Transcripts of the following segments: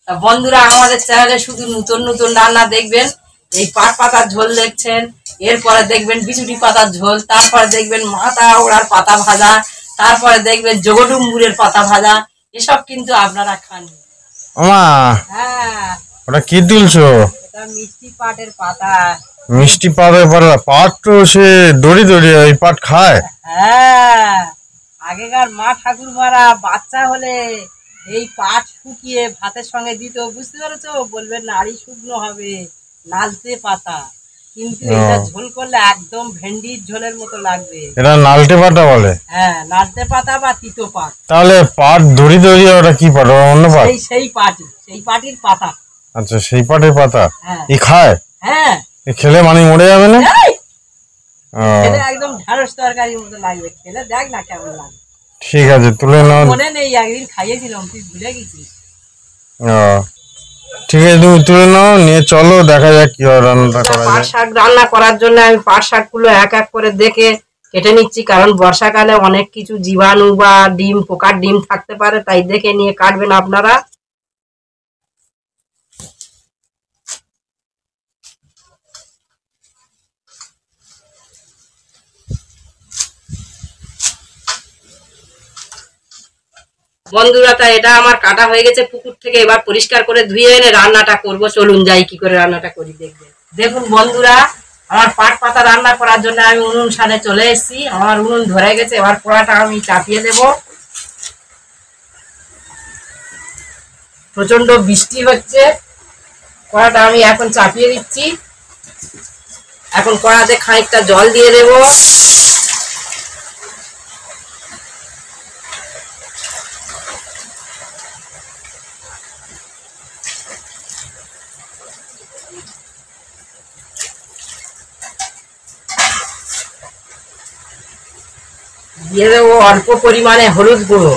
বন্ধুরা আমাদের চ্যানেলে শুধু নতুন নতুন রান্না দেখবেন। এই পাট পাতার ঝোল দেখছেন, এরপরে দেখবেন বিচুটি পাতার ঝোল, তারপরে দেখবেন মাথা ওড়ার পাতা ভাজা, তারপরে দেখবেন জগডুম্বুরের পাতা ভাজা। এসব কিন্তু আপনারা খান। হ্যাঁ, ওটা কি তুলছো? এটা মিষ্টি পাটের পাতা। মিষ্টি পাটের পাতা? পাট তো সে দড়ি দড়ি, ওই পাট খায়? হ্যাঁ, আগেকার মা ঠাকুরমারা বাচ্চা হলে এই পাট শুকিয়ে ভাতের সঙ্গে দিত, বুঝতে পেরেছো? বলবে নাড়ি শুকনো হবে, নালতে পাতা। কিন্তু এটা ঝোল করলে একদম ভেন্ডির ঝোলের মতো লাগবে। এটা নালতে পাতা বলে? হ্যাঁ, নালতে পাতা বা তিতো পাট। তাহলে পাট দড়ি দড়ি, ওটা কি পাট? অন্য পাট? সেই পাটি, সেই পাটির পাতা। আচ্ছা, সেই পাটের পাতা এই খায়? হ্যাঁ, খেলে মানে মরে যাবে না? খেলে একদম ঢেঁড়স তরকারির মতো লাগবে, খেলে দেখ না কেমন লাগে। ঠিক আছে, তুলে নাও। মনে নেই, একদিন খাইয়েছিলাম, তুই ভুলে গেছিস। ঠিক আছে, তুমি তুলে নাও, নিয়ে চলো দেখা যাক কি রান্নাটা করা যায়। পাট শাক রান্না করার জন্য আমি পাট শাকগুলো এক এক করে দেখে কেটে নিচ্ছি, কারণ বর্ষাকালে অনেক কিছু জীবাণু বা ডিম, পোকার ডিম থাকতে পারে, তাই দেখে নিয়ে কাটবেন আপনারা। বন্ধুরা, তা এটা আমার কাটা হয়ে গেছে পুকুর থেকে, এবার পরিষ্কার করে ধুয়ে এনে রান্নাটা করব। চলুন যাই কি করে রান্নাটা করি দেখবেন। দেখুন বন্ধুরা, আমার পাট পাতা রান্না করার জন্য আমি উনুন সামনে চলে এসেছি। আমার উনুন ধরে গেছে, এবার কড়াটা আমি চাপিয়ে দেব। প্রচন্ড বৃষ্টি হচ্ছে, কড়াটা আমি এখন চাপিয়ে দিচ্ছি। এখন কড়াতে খানিকটা জল দিয়ে দেব। দিয়ে দেবো অল্প পরিমাণে হলুদ গুঁড়ো,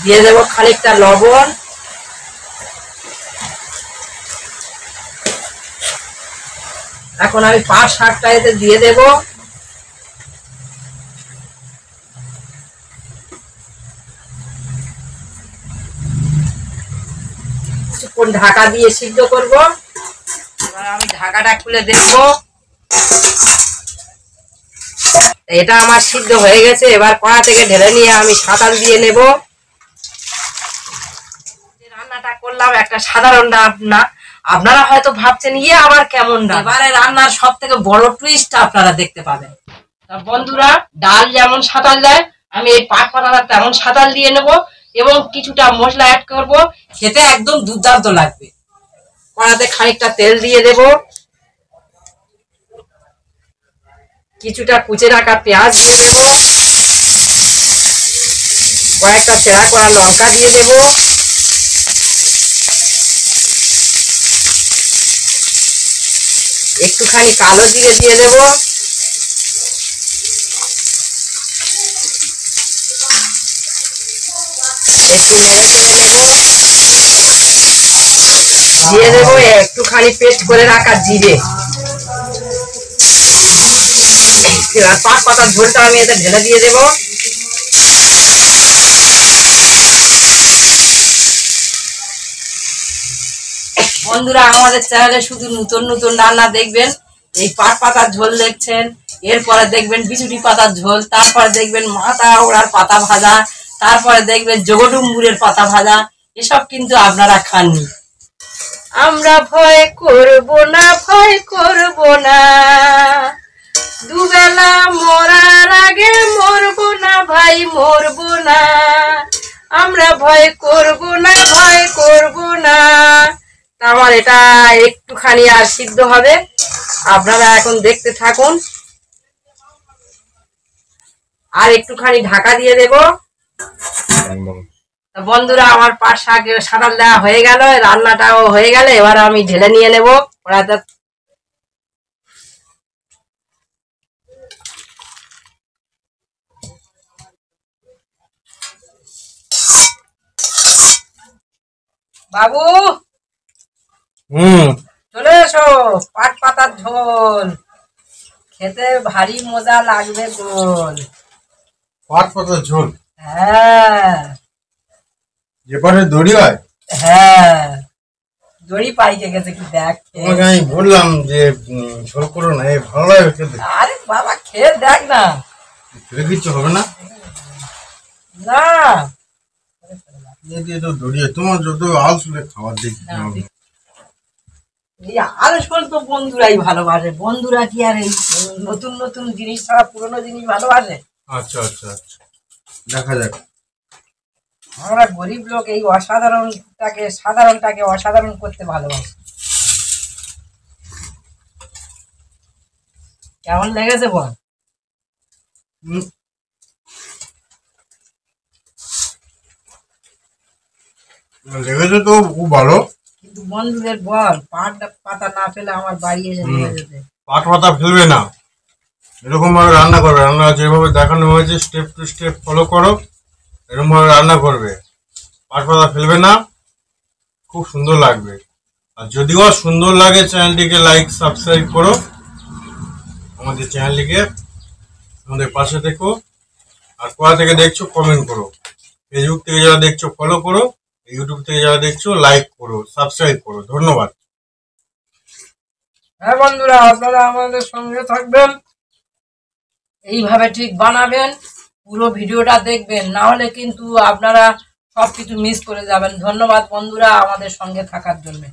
দিয়ে দেবো খানিকটা লবণ, এখন আমি পাট শাকটা এতে দিয়ে দেব। কিছুক্ষণ ঢাকা দিয়ে সিদ্ধ করব। এবার আমি ঢাকাটা খুলে দেখব, এটা আমার সিদ্ধ হয়ে গেছে। এবার কড়া থেকে ঢেলে নিয়ে আমি সাঁতাল দিয়ে নেব। রান্নাটা করলাম একটা সাধারণ রান্না, আপনারা হয়তো ভাবছেন ইয়ে আবার কেমন। এবারে রান্নার সব থেকে বড় টুইস্ট আপনারা দেখতে পাবেন। বন্ধুরা, ডাল যেমন সাঁতাল দেয়, আমি এই পাট পাতাটা তেমন সাঁতাল দিয়ে নেব এবং কিছুটা মশলা অ্যাড করব, খেতে একদম দুর্দান্ত লাগবে। কড়াতে খানিকটা তেল দিয়ে দেব, কিছুটা কুচে রাখা পেঁয়াজ দিয়ে দেব, কয়েকটা চেরা করা লঙ্কা দিয়ে দেব, একটুখানি কালো জিরে দিয়ে দেব, একটু নেড়ে চেড়ে নেব, দিয়ে দেবো একটুখানি পেস্ট করে রাখা জিরে। এবার পাট পাতার ঝোলটা আমি এতে ঢেলে দিয়ে দেবো। বন্ধুরা, আমাদের চ্যানেলে শুধু নতুন নতুন রান্না দেখবেন। এই পাট পাতার ঝোল দেখছেন, এরপরে দেখবেন বিচুটি পাতার ঝোল, তারপরে দেখবেন মাথা ওড়ার পাতা ভাজা, তারপরে দেখবেন জগডুম্বুরের পাতা ভাজা। এসব কিন্তু আপনারা খাননি। আমরা ভয় করব না, ভয় করব না, দুবেলা মরার আগে মরব না ভাই, মরব না। আমরা ভয় করব না, ভয় করব না। আমার এটা একটুখানি আর সিদ্ধ হবে, আপনারা এখন দেখতে থাকুন। আর একটুখানি ঢাকা দিয়ে দেব। বন্ধুরা, আমার পাট শাক সাঁতাল দেওয়া হয়ে গেল, রান্নাটাও হয়ে গেল। এবার আমি ঢেলে নিয়ে নেব কড়াতে। বাবু, চলে এসো, পাট পাতার ঝোল খেতে ভারী মজা লাগবে গোল। পাট পাতার ঝোল, হ্যাঁ যে পাটে দড়ি হয়। হ্যাঁ, দড়ি পাইকে গেছে কি দেখ খেয়ে। তোমাকে আমি বললাম যে ঝোল করো না, এই ভালো লাগে খেতে। আরে বাবা খেয়ে দেখ না। খেলে কিচ্ছু হবে না, না এই দিয়ে তো দড়ি হয়। তোমার যত আলসুলে খাবার দেখি। এই আলসোল তো বন্ধুরাই ভালোবাসে, বন্ধুরা কি আর এই নতুন নতুন জিনিস ছাড়া পুরনো জিনিস ভালোবাসে? আচ্ছা আচ্ছা আচ্ছা, দেখা যাক। আমরা গরিব লোক এই অসাধারণটাকে সাধারণটাকে অসাধারণ করতে ভালোবাসি। কেমন লেগেছে বল? হুম, লেগেছে তো খুব ভালো। কিন্তু বন্ধুদের বল, পাট পাতা না পেলে আমার বাড়ি এসে নিয়ে যেতে। পাট পাতা ফেলবে না, এরকম ভাবে রান্না করবে। রান্না যেভাবে দেখানো হয়েছে স্টেপ টু স্টেপ ফলো করো, এরকম ভাবে রান্না করবে। পাট পাতা ফেলবে না, খুব সুন্দর লাগবে। আর যদিও সুন্দর লাগে, চ্যানেলটিকে লাইক সাবস্ক্রাইব করো, আমাদের চ্যানেলটিকে আমাদের পাশে দেখো। আর কোথা থেকে দেখছো কমেন্ট করো, ফেসবুক থেকে যারা দেখছো ফলো করো, ইউটিউব থেকে যারা দেখছো লাইক করো, সাবস্ক্রাইব করো। ধন্যবাদ। হ্যাঁ বন্ধুরা, আপনারা আমাদের সঙ্গে থাকবেন, এইভাবে ঠিক বানাবেন, পুরো ভিডিওটা দেখবেন, না হলে কিন্তু আপনারা সবকিছু মিস করে যাবেন। ধন্যবাদ বন্ধুরা আমাদের সঙ্গে থাকার জন্য।